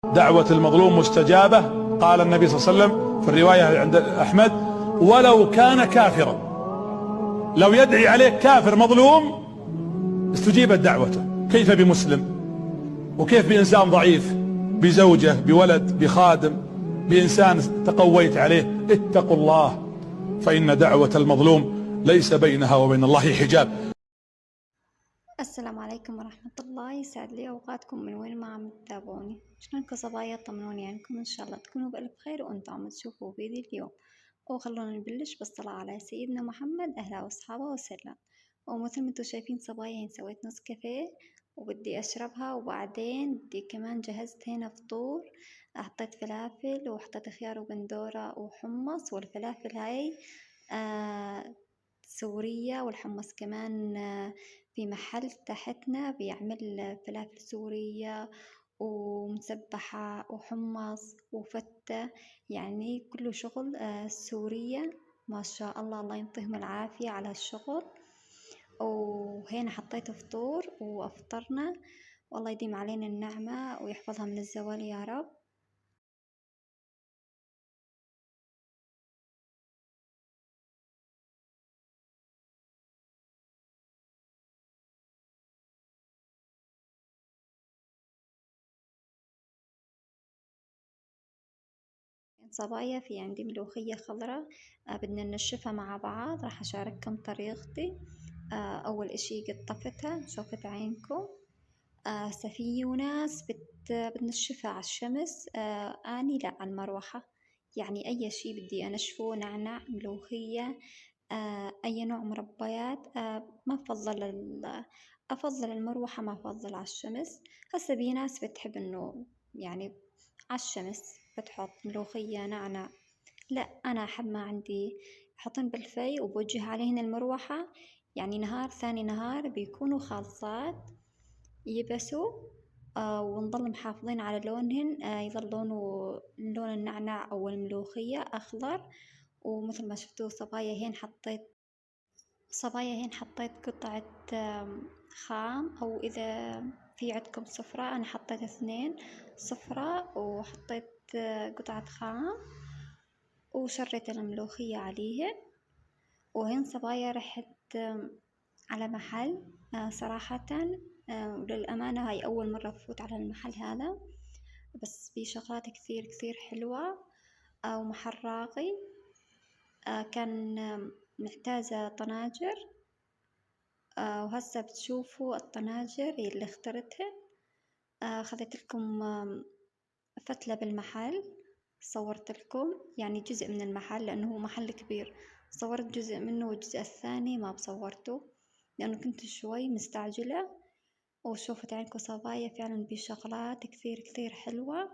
دعوة المظلوم مستجابة. قال النبي صلى الله عليه وسلم في الرواية عند أحمد: ولو كان كافرا. لو يدعي عليك كافر مظلوم استجيبت دعوته. كيف بمسلم؟ وكيف بإنسان ضعيف، بزوجة، بولد، بخادم، بإنسان تقويت عليه؟ اتقوا الله، فإن دعوة المظلوم ليس بينها وبين الله حجاب. السلام عليكم ورحمة الله، يسعد لي أوقاتكم من وين ما عم تتابعوني. شلونكم صبايا؟ طمنوني عنكم، إن شاء الله تكونوا بألف خير وأنتم عم تشوفوا فيديو اليوم. وخلونا نبلش بالصلاة على سيدنا محمد أهلا وأصحابه وسلم. ومثل ما انتم شايفين صبايا، سويت نص كافيه وبدي أشربها، وبعدين بدي كمان جهزت هنا فطور. حطيت فلافل وحطيت خيار وبندورة وحمص، والفلافل هاي سورية، والحمص كمان في محل تحتنا بيعمل فلافل سورية ومسبحة وحمص وفتة، يعني كله شغل سورية ما شاء الله. الله ينطيهم العافية على الشغل. وهنا حطيت فطور وأفطرنا، والله يديم علينا النعمة ويحفظها من الزوال يا رب. صبايا في عندي ملوخية خضراء، بدنا ننشفها مع بعض. راح أشارككم طريقتي. أول إشي قطفتها، شوفت عينكم. هسا في ناس بتنشفها على الشمس، أني لا، على المروحة. يعني أي شي بدي أنشفه، نعناع، ملوخية، أي نوع مربيات. ما أفضل المروحة، ما أفضل على الشمس. هسا في ناس بتحب إنه يعني على الشمس بتحط ملوخية، نعناع. لا، أنا أحب ما عندي، أحطن بالفي وبوجه عليهن المروحة. يعني نهار ثاني نهار بيكونوا خالصات، يبسوا. ونضل محافظين على لونهن. يظل لون النعناع أو الملوخية أخضر. ومثل ما شفتوا صبايا هين حطيت قطعة خام، أو إذا في عندكم صفراء. أنا حطيت 2 صفراء، وحطيت قطعة خام، وشريت الملوخية عليها. وهين صبايا رحت على محل، صراحة وللأمانة هاي أول مرة بفوت على المحل هذا، بس في شغلات كثير كثير حلوة. ومحل راقي. كان محتاجة طناجر. وهسه بتشوفوا الطناجر اللي اخترتها. خذت لكم فتلة بالمحل، صورت لكم يعني جزء من المحل لأنه هو محل كبير. صورت جزء منه، والجزء الثاني ما بصورته لأنه كنت شوي مستعجلة. وشوفت عينكم صبايا، فعلا بشغلات كثير كثير حلوة.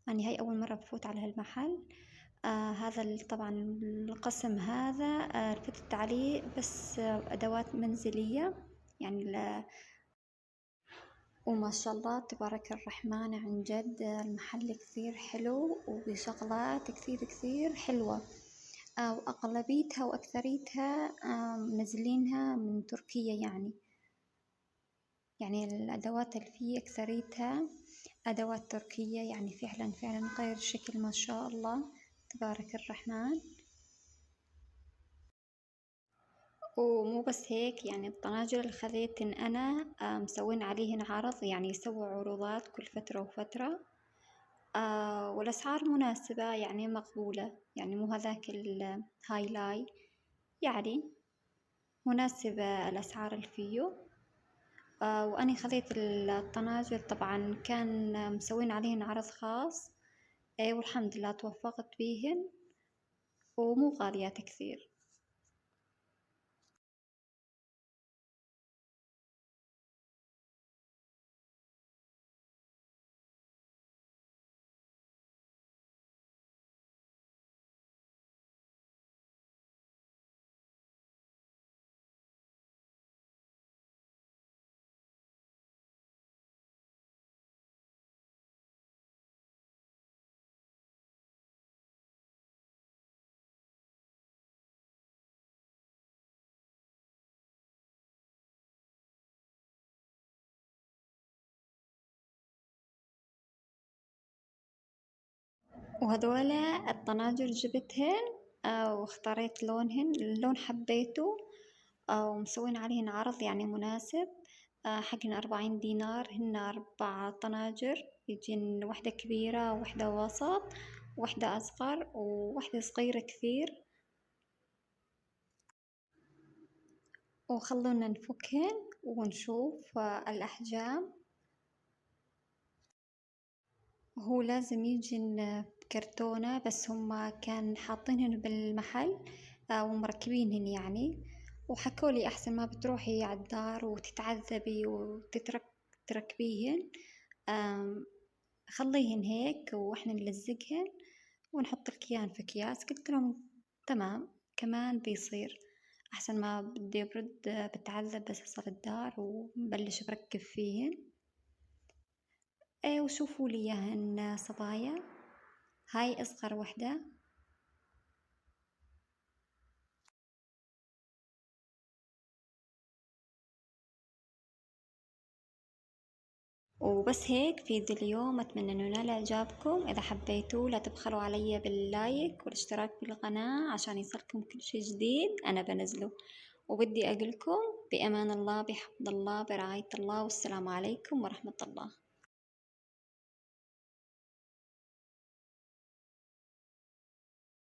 يعني هاي أول مرة بفوت على هالمحل. هذا طبعا القسم هذا لفتت عليه بس أدوات منزلية يعني. وما شاء الله تبارك الرحمن، عن جد المحل كثير حلو وبشغلات كثير كثير حلوة. وأغلبيتها وأكثريتها منزلينها من تركيا. يعني الأدوات اللي فيه أكثريتها أدوات تركية، يعني فعلا فعلا غير شكل ما شاء الله تبارك الرحمن. ومو بس هيك، يعني الطناجر اللي خذيتن أنا مسوين عليهن عرض، يعني يسووا عروضات كل فترة وفترة. والأسعار مناسبة، يعني مقبولة، يعني مو هذاك الهايلاي، يعني مناسبة الأسعار اللي فيه. وأني خذيت الطناجر، طبعا كان مسوين عليهن عرض خاص. والحمد لله توفقت بيهن، ومو غاليات كثير. وهذولا الطناجر جبتهن واختاريت لونهن، اللون حبيته ومسوين عليهن عرض يعني مناسب. حقن 40 دينار، هن 4 طناجر، يجين وحدة كبيرة وحدة وسط وحدة أصغر ووحدة صغيرة كثير. وخلونا نفكهن ونشوف الأحجام. هو لازم يجين بكرتونة، بس هما كان حاطينهن بالمحل ومركبينهن يعني، وحكولي أحسن ما بتروحي عالدار وتتعذبي تركبيهن، خليهن هيك وإحنا نلزقهن ونحط الكيان في أكياس. قلت لهم تمام، كمان بيصير أحسن ما بدي أبرد بتعذب بس أوصل الدار وبلش بركب فيهن. وشوفوا لي إياهن صبايا، هاي أصغر وحدة. وبس هيك فيديو اليوم، أتمنى إنه ينال إعجابكم. إذا حبيتوه لا تبخلوا علي باللايك والاشتراك بالقناة عشان يصلكم كل شي جديد أنا بنزله. وبدي أقولكم بأمان الله، بحفظ الله، برعاية الله، والسلام عليكم ورحمة الله.